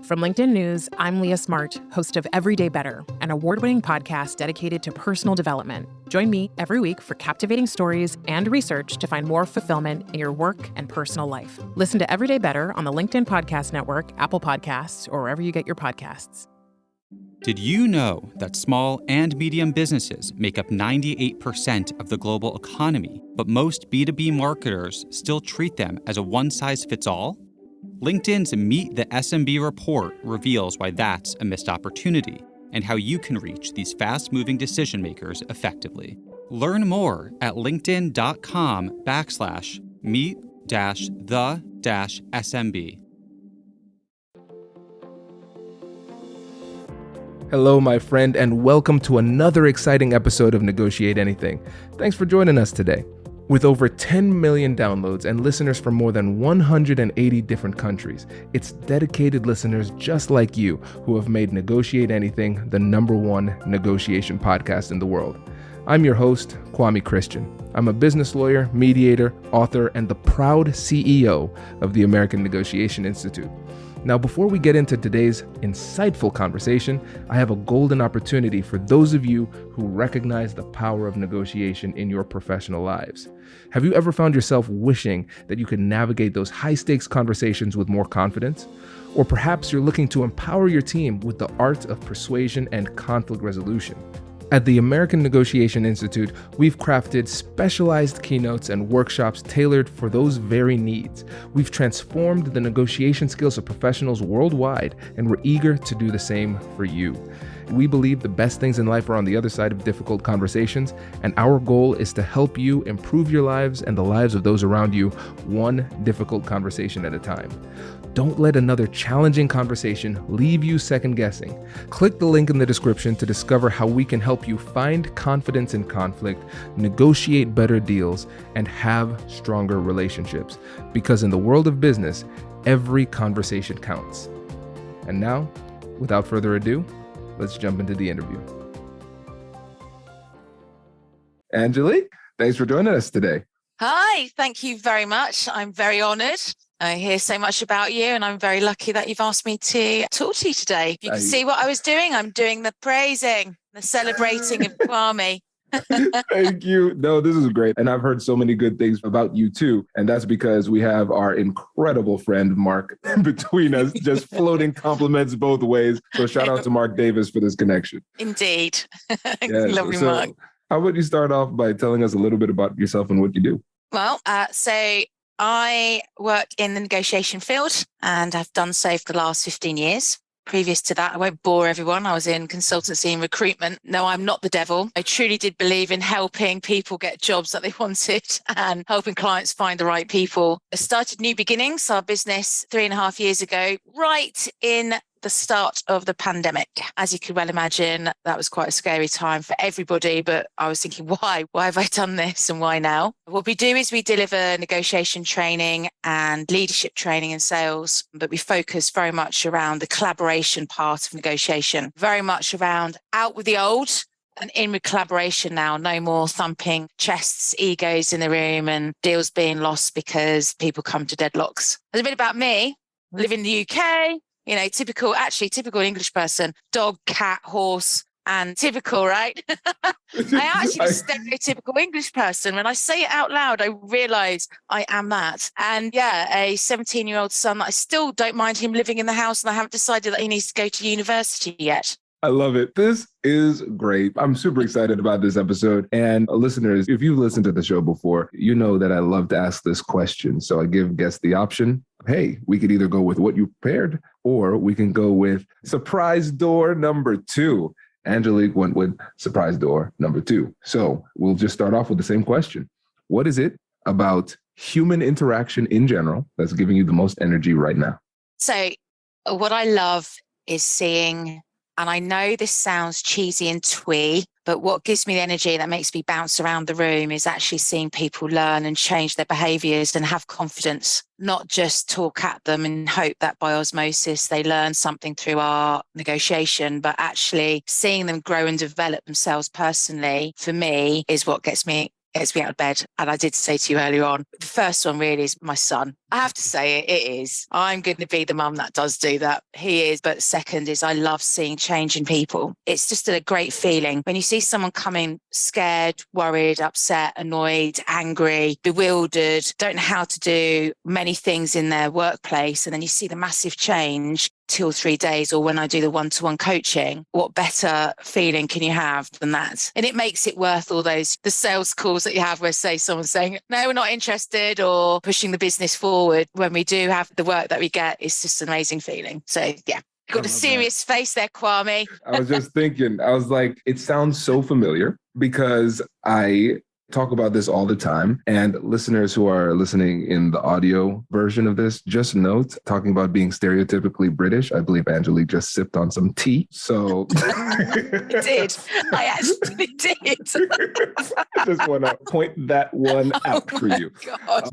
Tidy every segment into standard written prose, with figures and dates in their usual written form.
From LinkedIn News, I'm Leah Smart, host of Everyday Better, an award-winning podcast dedicated to personal development. Join me every week for captivating stories and research to find more fulfillment in your work and personal life. Listen to Everyday Better on the LinkedIn Podcast Network, Apple Podcasts, or wherever you get your podcasts. Did you know that small and medium businesses make up 98% of the global economy, but most B2B marketers still treat them as a one-size-fits-all? LinkedIn's Meet the SMB report reveals why that's a missed opportunity and how you can reach these fast-moving decision makers effectively. Learn more at linkedin.com/meet-the-SMB. Hello, my friend, and welcome to another exciting episode of Negotiate Anything. Thanks for joining us today. With over 10 million downloads and listeners from more than 180 different countries, it's dedicated listeners just like you who have made Negotiate Anything the #1 negotiation podcast in the world. I'm your host, Kwame Christian. I'm a business lawyer, mediator, author, and the proud CEO of the American Negotiation Institute. Now, before we get into today's insightful conversation, I have a golden opportunity for those of you who recognize the power of negotiation in your professional lives. Have you ever found yourself wishing that you could navigate those high-stakes conversations with more confidence? Or perhaps you're looking to empower your team with the art of persuasion and conflict resolution. At the American Negotiation Institute, we've crafted specialized keynotes and workshops tailored for those very needs. We've transformed the negotiation skills of professionals worldwide, and we're eager to do the same for you. We believe the best things in life are on the other side of difficult conversations, and our goal is to help you improve your lives and the lives of those around you, one difficult conversation at a time. Don't let another challenging conversation leave you second guessing. Click the link in the description to discover how we can help you find confidence in conflict, negotiate better deals, and have stronger relationships. Because in the world of business, every conversation counts. And now, without further ado, let's jump into the interview. Angelique, thanks for joining us today. Hi, thank you very much. I'm very honored. I hear so much about you, and I'm very lucky that you've asked me to talk to you today. If you can see what I was doing, I'm doing the praising, the celebrating of Kwame. Thank you. No, this is great. And I've heard so many good things about you too. And that's because we have our incredible friend, Mark, between us, just floating compliments both ways. So shout out to Mark Davis for this connection. Indeed. Yes. Lovely, So Mark. how about you start off by telling us a little bit about yourself and what you do? Well, so I work in the negotiation field, and I've done so for the last 15 years. Previous to that, I won't bore everyone. I was in consultancy and recruitment. No, I'm not the devil. I truly did believe in helping people get jobs that they wanted and helping clients find the right people. I started New Beginnings, our business, 3.5 years ago, right in the start of the pandemic. As you could well imagine, that was quite a scary time for everybody, but I was thinking, why have I done this and why now? What we do is we deliver negotiation training and leadership training and sales, but we focus very much around the collaboration part of negotiation, very much around out with the old and in with collaboration now. No more thumping chests, egos in the room and deals being lost because people come to deadlocks. There's a bit about me. I live in the UK. You know, typical English person, dog, cat, horse, and typical, right? I actually a stereotypical English person. When I say it out loud, I realize I am that. And yeah, a 17-year-old son that I still don't mind him living in the house, and I haven't decided that he needs to go to university yet. I love it. This is great. I'm super excited about this episode. And listeners, if you've listened to the show before, you know that I love to ask this question. So I give guests the option. Hey, we could either go with what you prepared, or we can go with surprise door number 2. Angelique went with surprise door number 2. So we'll just start off with the same question. What is it about human interaction in general that's giving you the most energy right now? So what I love is seeing, and I know this sounds cheesy and twee, but what gives me the energy that makes me bounce around the room is actually seeing people learn and change their behaviors and have confidence, not just talk at them and hope that by osmosis they learn something through our negotiation, but actually seeing them grow and develop themselves personally, for me, is what gets me gets me out of bed. And I did say to you earlier on, the first one really is my son. I have to say it is. I'm going to be the mum that does do that. He is. But second is I love seeing change in people. It's just a great feeling when you see someone coming scared, worried, upset, annoyed, angry, bewildered, don't know how to do many things in their workplace. And then you see the massive change 2 or 3 days, or when I do the one-to-one coaching. What better feeling can you have than that? And it makes it worth all the sales calls that you have where, say, someone's saying, no, we're not interested, or pushing the business forward. When we do have the work that we get, it's just an amazing feeling. So yeah, you've got a serious face there, Kwame. I was just thinking, I was like, it sounds so familiar because I talk about this all the time. And listeners who are listening in the audio version of this, just note, talking about being stereotypically British, I believe Angelique just sipped on some tea. So I did. I actually did. I just want to point that one out for you.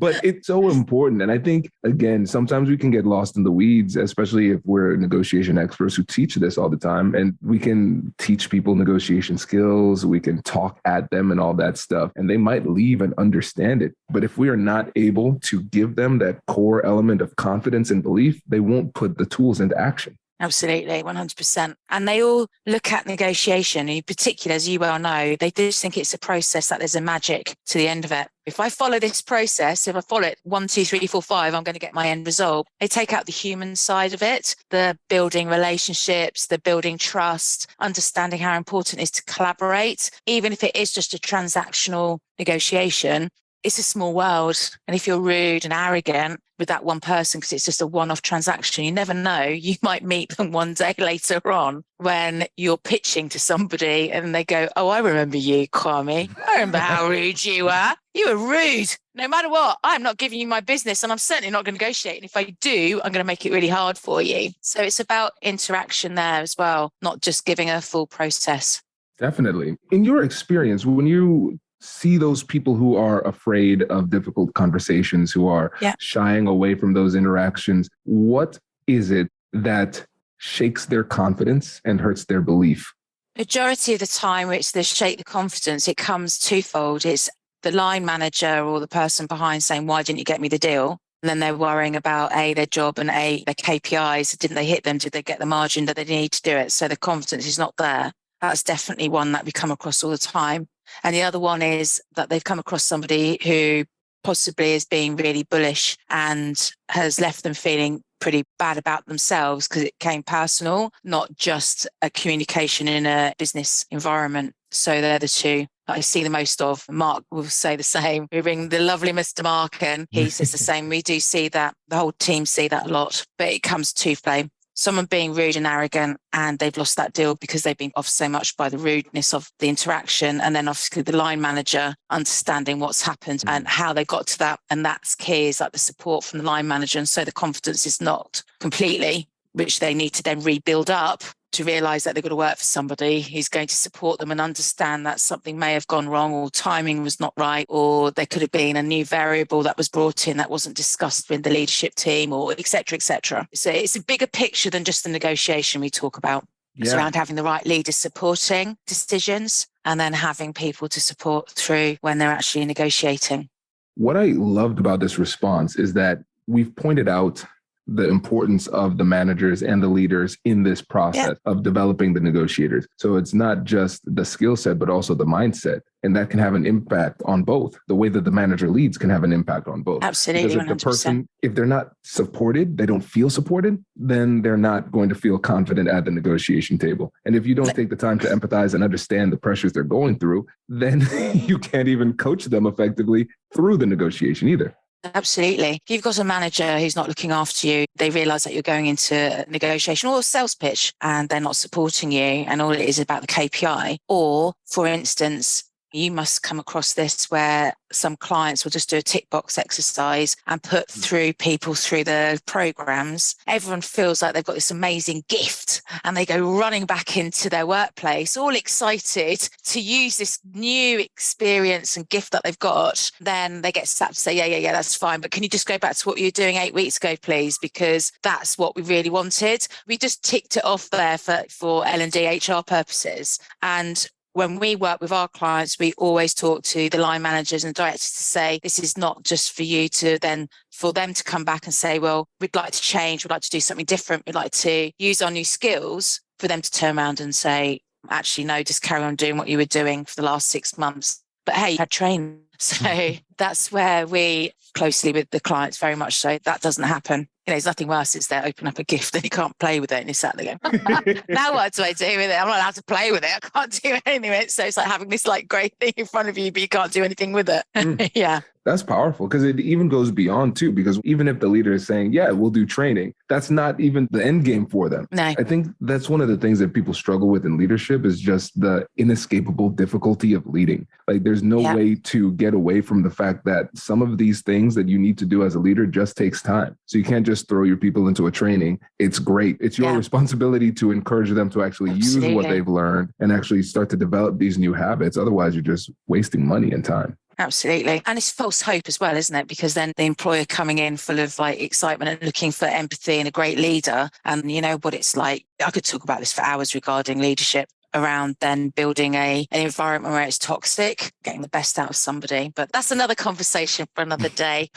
But it's so important. And I think, again, sometimes we can get lost in the weeds, especially if we're negotiation experts who teach this all the time. And we can teach people negotiation skills. We can talk at them and all that stuff. And they might leave and understand it. But if we are not able to give them that core element of confidence and belief, they won't put the tools into action. Absolutely, 100%. And they all look at negotiation, in particular, as you well know, they just think it's a process, that there's a magic to the end of it. If I follow this process, if I follow it 1, 2, 3, 4, 5, I'm going to get my end result. They take out the human side of it, the building relationships, the building trust, understanding how important it is to collaborate. Even if it is just a transactional negotiation, it's a small world. And if you're rude and arrogant with that one person, because it's just a one-off transaction, you never know. You might meet them one day later on when you're pitching to somebody and they go, oh, I remember you, Kwame. I remember how rude you were. You were rude. No matter what, I'm not giving you my business and I'm certainly not going to negotiate. And if I do, I'm going to make it really hard for you. So it's about interaction there as well, not just giving a full process. Definitely. In your experience, when you see those people who are afraid of difficult conversations, who are shying away from those interactions, what is it that shakes their confidence and hurts their belief? Majority of the time, where it's the shake the confidence, it comes twofold. It's the line manager or the person behind saying, why didn't you get me the deal? And then they're worrying about A, their job, and A, their KPIs. Didn't they hit them? Did they get the margin that they need to do it? So the confidence is not there. That's definitely one that we come across all the time. And the other one is that they've come across somebody who possibly is being really bullish and has left them feeling pretty bad about themselves because it came personal, not just a communication in a business environment. So they're the two that I see the most of. Mark will say the same. We bring the lovely Mr. Mark and he says the same. We do see that. The whole team see that a lot, but it comes two-way. Someone being rude and arrogant and they've lost that deal because they've been off so much by the rudeness of the interaction. And then obviously the line manager understanding what's happened and how they got to that. And that's key, is like the support from the line manager. And so the confidence is not completely, which they need to then rebuild up to realise that they've got to work for somebody who's going to support them and understand that something may have gone wrong or timing was not right, or there could have been a new variable that was brought in that wasn't discussed with the leadership team, or et cetera, et cetera. So it's a bigger picture than just the negotiation we talk about. Yeah. It's around having the right leaders supporting decisions and then having people to support through when they're actually negotiating. What I loved about this response is that we've pointed out the importance of the managers and the leaders in this process of developing the negotiators. So it's not just the skill set, but also the mindset. And that can have an impact on both. The way that the manager leads can have an impact on both. Absolutely. Because if the person, if they're not supported, they don't feel supported, then they're not going to feel confident at the negotiation table. And if you don't take the time to empathize and understand the pressures they're going through, then you can't even coach them effectively through the negotiation either. Absolutely. If you've got a manager who's not looking after you, they realise that you're going into a negotiation or a sales pitch and they're not supporting you and all it is about the KPI. Or, for instance, you must come across this where some clients will just do a tick box exercise and put through people through the programs. Everyone feels like they've got this amazing gift and they go running back into their workplace, all excited to use this new experience and gift that they've got. Then they get slapped to say, yeah, that's fine. But can you just go back to what you were doing 8 weeks ago, please? Because that's what we really wanted. We just ticked it off there for L&D HR purposes. And when we work with our clients, we always talk to the line managers and directors to say, this is not just for you to then, for them to come back and say, well, we'd like to change, we'd like to do something different, we'd like to use our new skills, for them to turn around and say, actually, no, just carry on doing what you were doing for the last 6 months. But hey, you had training. So that's where we closely with the clients, very much so. That doesn't happen. There's nothing worse. It's they open up a gift and you can't play with it. And you sat there going, now what do I do with it? I'm not allowed to play with it. I can't do anything with it. So it's like having this like great thing in front of you, but you can't do anything with it. Yeah. That's powerful because it even goes beyond too, because even if the leader is saying, yeah, we'll do training, that's not even the end game for them. No. I think that's one of the things that people struggle with in leadership is just the inescapable difficulty of leading. Like there's no way to get away from the fact that some of these things that you need to do as a leader just takes time. So you can't just throw your people into a training. It's great. It's your responsibility to encourage them to actually use what they've learned and actually start to develop these new habits. Otherwise, you're just wasting money and time. Absolutely. And it's false hope as well, isn't it? Because then the employer coming in full of like excitement and looking for empathy and a great leader. And you know what it's like. I could talk about this for hours regarding leadership around then building an environment where it's toxic, getting the best out of somebody. But that's another conversation for another day.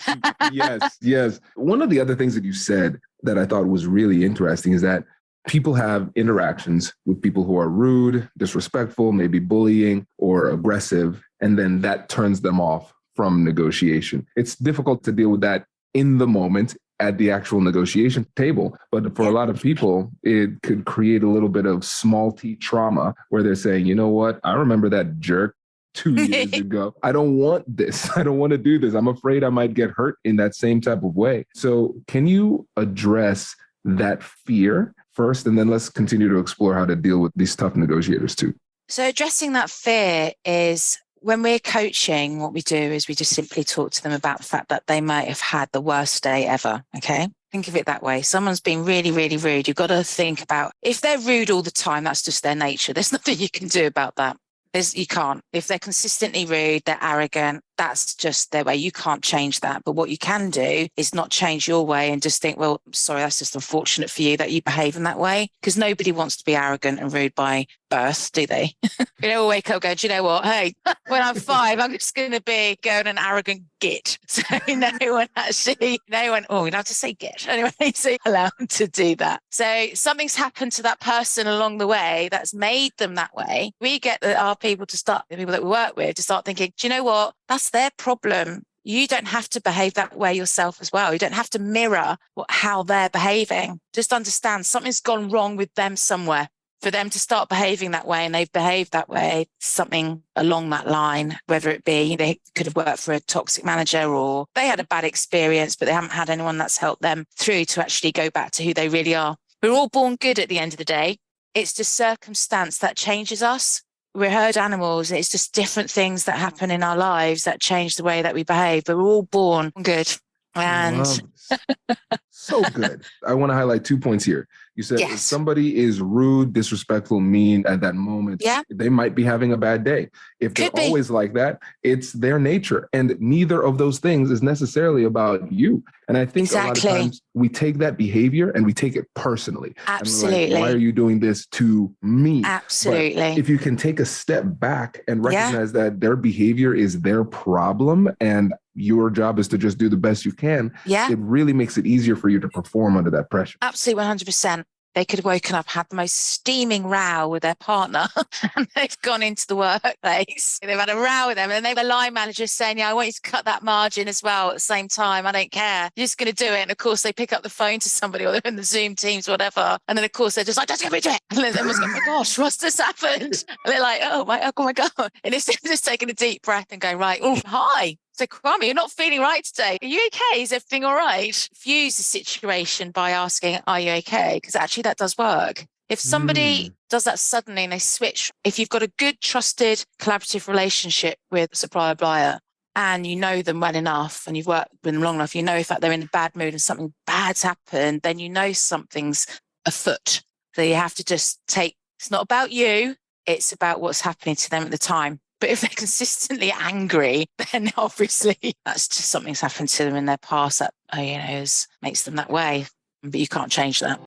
Yes. One of the other things that you said that I thought was really interesting is that people have interactions with people who are rude, disrespectful, maybe bullying or aggressive, and then that turns them off from negotiation. It's difficult to deal with that in the moment at the actual negotiation table. But for a lot of people, it could create a little bit of small t trauma where they're saying, you know what, I remember that jerk 2 years ago. I don't want this. I don't want to do this. I'm afraid I might get hurt in that same type of way. So can you address that fear first, and then let's continue to explore how to deal with these tough negotiators too? So addressing that fear is when we're coaching, what we do is we just simply talk to them about the fact that they might have had the worst day ever. Okay. Think of it that way. Someone's been really, really rude. You've got to think about if they're rude all the time, that's just their nature. There's nothing you can do about that. You can't. If they're consistently rude, they're arrogant, that's just their way. You can't change that. But what you can do is not change your way and just think, well, sorry, that's just unfortunate for you that you behave in that way. Because nobody wants to be arrogant and rude by birth, do they? You know, wake up going, do you know what? Hey, when I'm 5, I'm just going to be going an arrogant git. So no one, oh, we don't have to say git. Anyway, so allow them to do that. So something's happened to that person along the way that's made them that way. We get our people to start, the people that we work with, to start thinking, do you know what? That's their problem. You don't have to behave that way yourself as well. You don't have to mirror how they're behaving. Just understand something's gone wrong with them somewhere for them to start behaving that way, and they've behaved that way, something along that line, whether it be they could have worked for a toxic manager or they had a bad experience, but they haven't had anyone that's helped them through to actually go back to who they really are. We're all born good at the end of the day. It's just circumstance that changes us. We're herd animals. It's just different things that happen in our lives that change the way that we behave, but we're all born good. And so good. I want to highlight 2 points here. You said if somebody is rude, disrespectful, mean at that moment, they might be having a bad day. If they're always like that, it's their nature. And neither of those things is necessarily about you. And I think a lot of times we take that behavior and we take it personally. Absolutely. And we're like, why are you doing this to me? Absolutely. But if you can take a step back and recognize that their behavior is their problem and your job is to just do the best you can, it really makes it easier for you to perform under that pressure. Absolutely, 100%. They could have woken up, had the most steaming row with their partner, and they've gone into the workplace. They've had a row with them, and then the line manager saying, I want you to cut that margin as well at the same time. I don't care. You're just going to do it. And of course, they pick up the phone to somebody, or they're in the Zoom Teams, whatever. And then, of course, they're just like, just get me to it. And then everyone's going, oh my gosh, what's this happened? And they're like, oh my God. And it's just taking a deep breath and going, right, oh, hi. So, Kwame, you're not feeling right today. Are you okay? Is everything all right? Fuse the situation by asking, are you okay? Because actually that does work. If somebody does that suddenly and they switch, if you've got a good, trusted, collaborative relationship with a supplier buyer and you know them well enough and you've worked with them long enough, you know if they're in a bad mood and something bad's happened, then you know something's afoot. So you have to just it's not about you, it's about what's happening to them at the time. But if they're consistently angry, then obviously that's just something's happened to them in their past that, makes them that way. But you can't change that.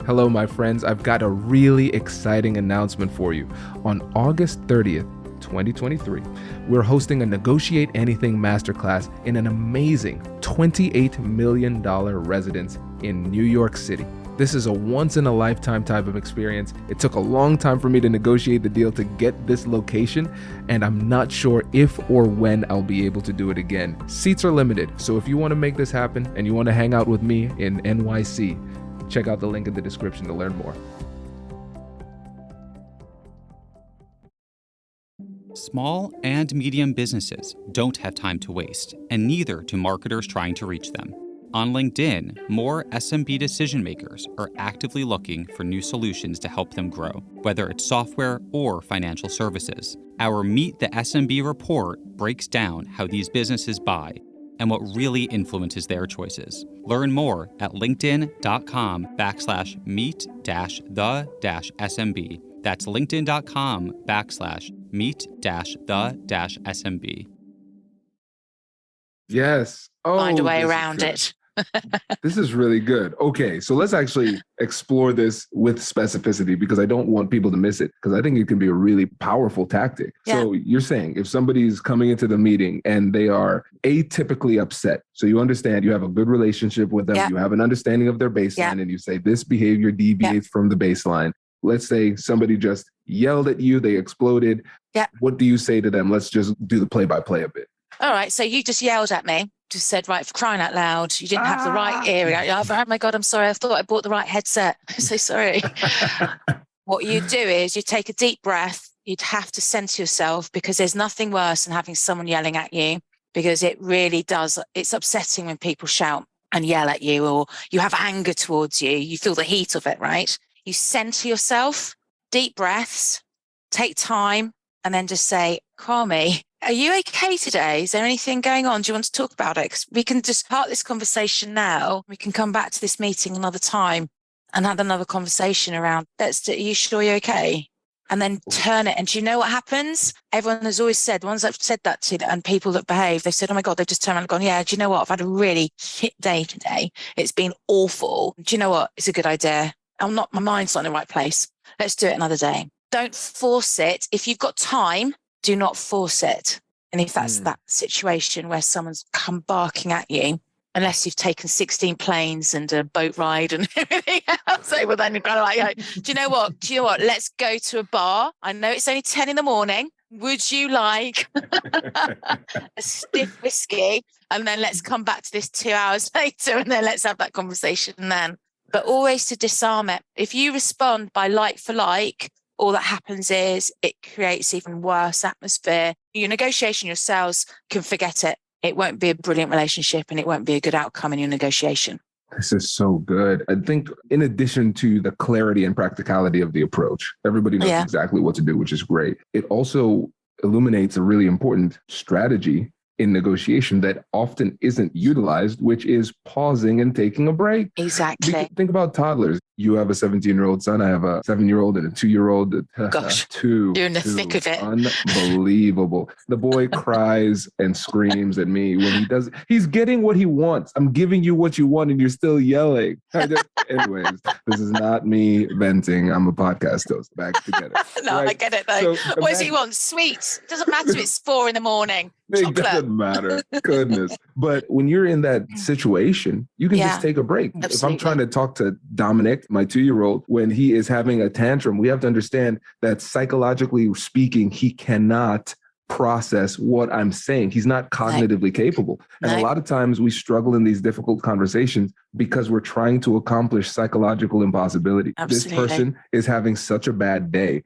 Hello, my friends. I've got a really exciting announcement for you. On August 30th, 2023, we're hosting a Negotiate Anything Masterclass in an amazing $28 million residence in New York City. This is a once-in-a-lifetime type of experience. It took a long time for me to negotiate the deal to get this location, and I'm not sure if or when I'll be able to do it again. Seats are limited, so if you want to make this happen and you want to hang out with me in NYC, check out the link in the description to learn more. Small and medium businesses don't have time to waste, and neither do marketers trying to reach them. On LinkedIn, more SMB decision makers are actively looking for new solutions to help them grow, whether it's software or financial services. Our Meet the SMB report breaks down how these businesses buy and what really influences their choices. Learn more at linkedin.com/meet-the-SMB. That's linkedin.com/meet-the-SMB. Yes. Oh, Find a way this is around good. it. This is really good. Okay, so let's actually explore this with specificity because I don't want people to miss it because I think it can be a really powerful tactic. Yeah. So you're saying if somebody's coming into the meeting and they are atypically upset, so you understand you have a good relationship with them, Yeah. you have an understanding of their baseline, Yeah. and you say this behavior deviates from the baseline. Let's say somebody just yelled at you, they exploded. Yeah. What do you say to them? Let's just do the play-by-play a bit. All right. So you just yelled at me, just said, right, for crying out loud, you didn't have the right earring. Oh my God, I'm sorry. I thought I bought the right headset. I'm so sorry. What you do is you take a deep breath. You'd have to center yourself because there's nothing worse than having someone yelling at you because it really does. It's upsetting when people shout and yell at you or you have anger towards you. You feel the heat of it, right? You center yourself, deep breaths, take time, and then just say, Kwame, are you okay today? Is there anything going on? Do you want to talk about it? 'Cause we can just part this conversation now. We can come back to this meeting another time and have another conversation around, are you sure you're okay? And then turn it. And do you know what happens? Everyone has always said, the ones that have said that to and people that behave, they've said, oh my God, they've just turned around and gone, yeah, do you know what? I've had a really shit day today. It's been awful. Do you know what? It's a good idea. My mind's not in the right place. Let's do it another day. Don't force it. If you've got time, do not force it. And if that's that situation where someone's come barking at you, unless you've taken 16 planes and a boat ride and everything else, well, then you're kind of like, do you know what? Let's go to a bar. I know it's only 10 in the morning. Would you like a stiff whiskey? And then let's come back to this 2 hours later and then let's have that conversation then. But always to disarm it. If you respond by like for like, all that happens is it creates even worse atmosphere. Your negotiation, your sales can forget it. It won't be a brilliant relationship and it won't be a good outcome in your negotiation. This is so good. I think in addition to the clarity and practicality of the approach, everybody knows exactly what to do, which is great. It also illuminates a really important strategy in negotiation that often isn't utilized, which is pausing and taking a break. Exactly. Think about toddlers. You have a 17-year-old son. I have a 7-year-old and a 2-year-old. Gosh, Two. You're in the thick of it. Unbelievable. The boy cries and screams at me when he does. He's getting what he wants. I'm giving you what you want and you're still yelling. Anyways, this is not me venting. I'm a podcast host. Back together. No, Right? I get it though. So What does he want? Sweets. It doesn't matter if it's 4 a.m. It Chocolate. doesn't matter. Goodness. But when you're in that situation, you can just take a break. Absolutely. If I'm trying to talk to Dominic, my 2-year-old, when he is having a tantrum, we have to understand that psychologically speaking, he cannot process what I'm saying. He's not cognitively capable. And a lot of times we struggle in these difficult conversations because we're trying to accomplish psychological impossibility. Absolutely. This person is having such a bad day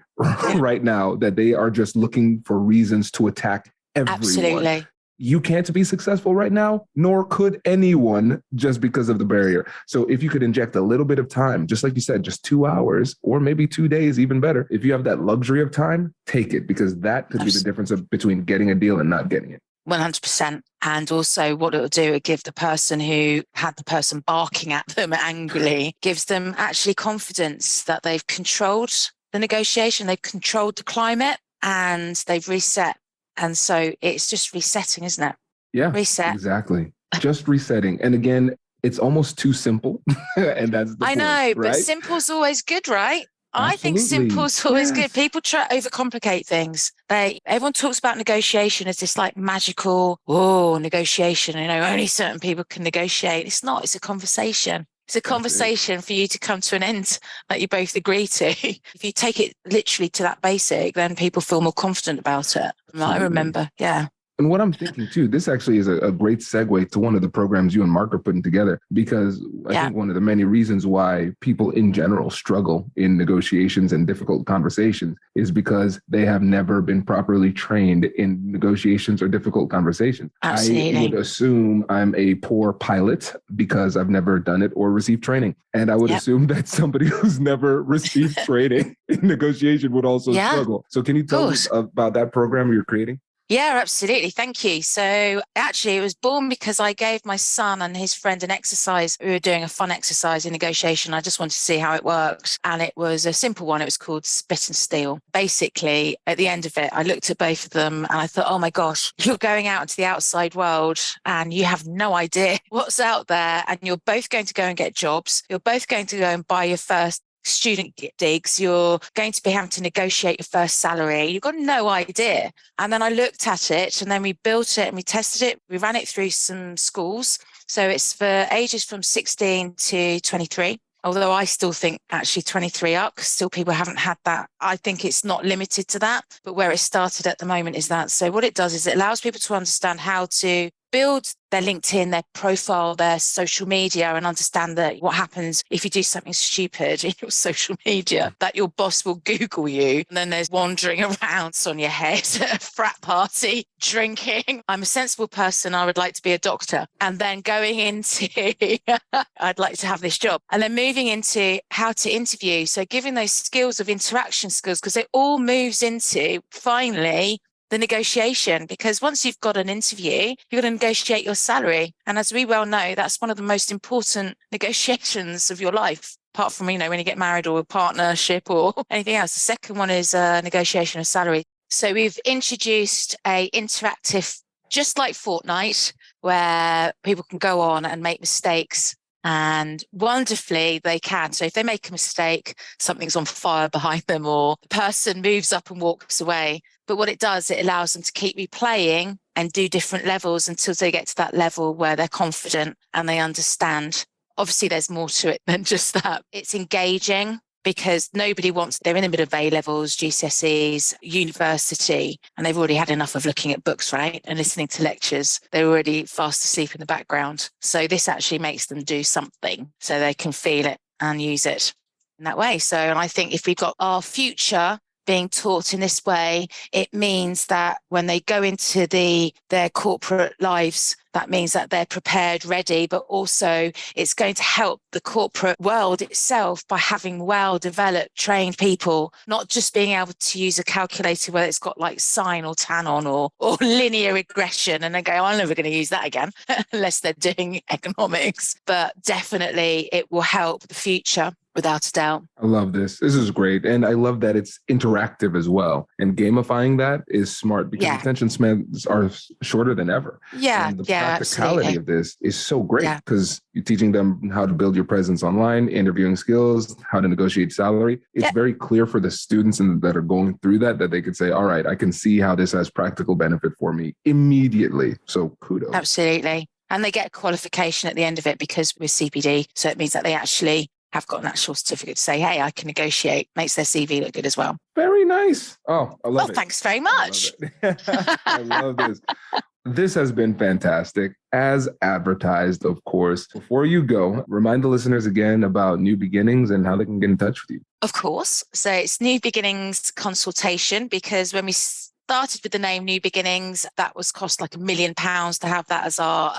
right now that they are just looking for reasons to attack everyone. Absolutely. You can't be successful right now, nor could anyone just because of the barrier. So if you could inject a little bit of time, just like you said, just 2 hours or maybe 2 days, even better. If you have that luxury of time, take it because that could be the difference between getting a deal and not getting it. 100%. And also what it'll do, it give the person who had the person barking at them angrily, gives them actually confidence that they've controlled the negotiation, they've controlled the climate and they've reset. And so it's just resetting, isn't it? Yeah, Reset. Exactly. Just resetting. And again, it's almost too simple. And that's the I point, know, but right? simple's always good, right? I think Absolutely. simple's always good. Yes. People try to overcomplicate things. Everyone talks about negotiation as this like magical, negotiation. Only certain people can negotiate. It's not. It's a conversation. It's a That's it. conversation for you to come to an end that you both agree to. If you take it literally to that basic, then people feel more confident about it. I Absolutely. remember, yeah. And what I'm thinking too, this actually is a great segue to one of the programs you and Mark are putting together, because I think one of the many reasons why people in general struggle in negotiations and difficult conversations is because they have never been properly trained in negotiations or difficult conversations. Absolutely. I would assume I'm a poor pilot because I've never done it or received training. And I would assume that somebody who's never received training in negotiation would also struggle. So can you tell us about that program you're creating? Yeah, absolutely. Thank you. So actually, it was born because I gave my son and his friend an exercise. We were doing a fun exercise in negotiation. I just wanted to see how it worked. And it was a simple one. It was called Spit and Steel. Basically, at the end of it, I looked at both of them and I thought, oh my gosh, you're going out into the outside world and you have no idea what's out there. And you're both going to go and get jobs. You're both going to go and buy your first student digs, you're going to be having to negotiate your first salary. You've got no idea. And then I looked at it and then we built it and we tested it. We ran it through some schools. So it's for ages from 16 to 23. Although I still think actually 23 up, because still people haven't had that. I think it's not limited to that, but where it started at the moment is that. So what it does is it allows people to understand how to build their LinkedIn, their profile, their social media, and understand that what happens if you do something stupid in your social media, that your boss will Google you. And then there's wandering around on your head at a frat party, drinking. I'm a sensible person. I would like to be a doctor. And then going into, I'd like to have this job. And then moving into how to interview. So giving those skills of interaction skills, because it all moves into finally the negotiation, because once you've got an interview, you've got to negotiate your salary. And as we well know, that's one of the most important negotiations of your life, apart from, when you get married or a partnership or anything else. The second one is negotiation of salary. So we've introduced a interactive, just like Fortnite, where people can go on and make mistakes. And wonderfully, they can. So if they make a mistake, something's on fire behind them or the person moves up and walks away. But what it does, it allows them to keep replaying and do different levels until they get to that level where they're confident and they understand. Obviously, there's more to it than just that. It's engaging because nobody wants, they're in the middle of A-levels, GCSEs, university, and they've already had enough of looking at books, right? And listening to lectures. They're already fast asleep in the background. So this actually makes them do something so they can feel it and use it in that way. So I think if we've got our future being taught in this way, it means that when they go into their corporate lives, that means that they're prepared, ready, but also it's going to help the corporate world itself by having well-developed, trained people, not just being able to use a calculator where it's got like sine or tan on or linear regression and then go, I'm never going to use that again, unless they're doing economics. But definitely it will help the future. Without a doubt. I love this. This is great. And I love that it's interactive as well. And gamifying that is smart because attention spans are shorter than ever. And the practicality of this is so great because you're teaching them how to build your presence online, interviewing skills, how to negotiate salary. It's very clear for the students that are going through that they could say, all right, I can see how this has practical benefit for me immediately. So kudos. Absolutely. And they get a qualification at the end of it because we're CPD. So it means that they actually have got an actual certificate to say, hey, I can negotiate, makes their CV look good as well. Very nice. Oh, I love it. Thanks very much. I love this. This has been fantastic, as advertised, of course. Before you go, remind the listeners again about New Beginnings and how they can get in touch with you. Of course. So it's New Beginnings consultation, because when we started with the name New Beginnings, that was cost like £1 million to have that as our...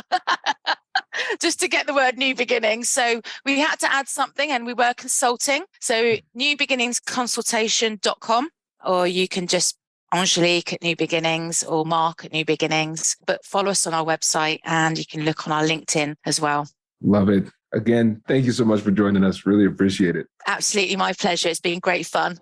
just to get the word New Beginnings. So we had to add something and we were consulting. So newbeginningsconsultation.com, or you can just Angelique at New Beginnings or Mark at New Beginnings, but follow us on our website and you can look on our LinkedIn as well. Love it. Again, thank you so much for joining us. Really appreciate it. Absolutely my pleasure. It's been great fun.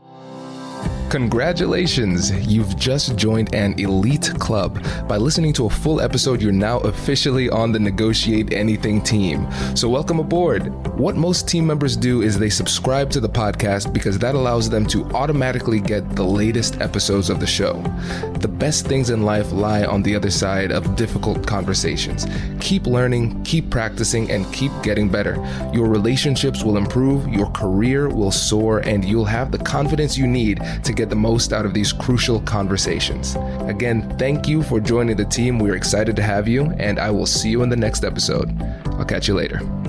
Congratulations! You've just joined an elite club. By listening to a full episode, you're now officially on the Negotiate Anything team. So welcome aboard. What most team members do is they subscribe to the podcast because that allows them to automatically get the latest episodes of the show. The best things in life lie on the other side of difficult conversations. Keep learning, keep practicing, and keep getting better. Your relationships will improve, your career will soar, and you'll have the confidence you need to get the most out of these crucial conversations. Again, thank you for joining the team. We're excited to have you, and I will see you in the next episode. I'll catch you later.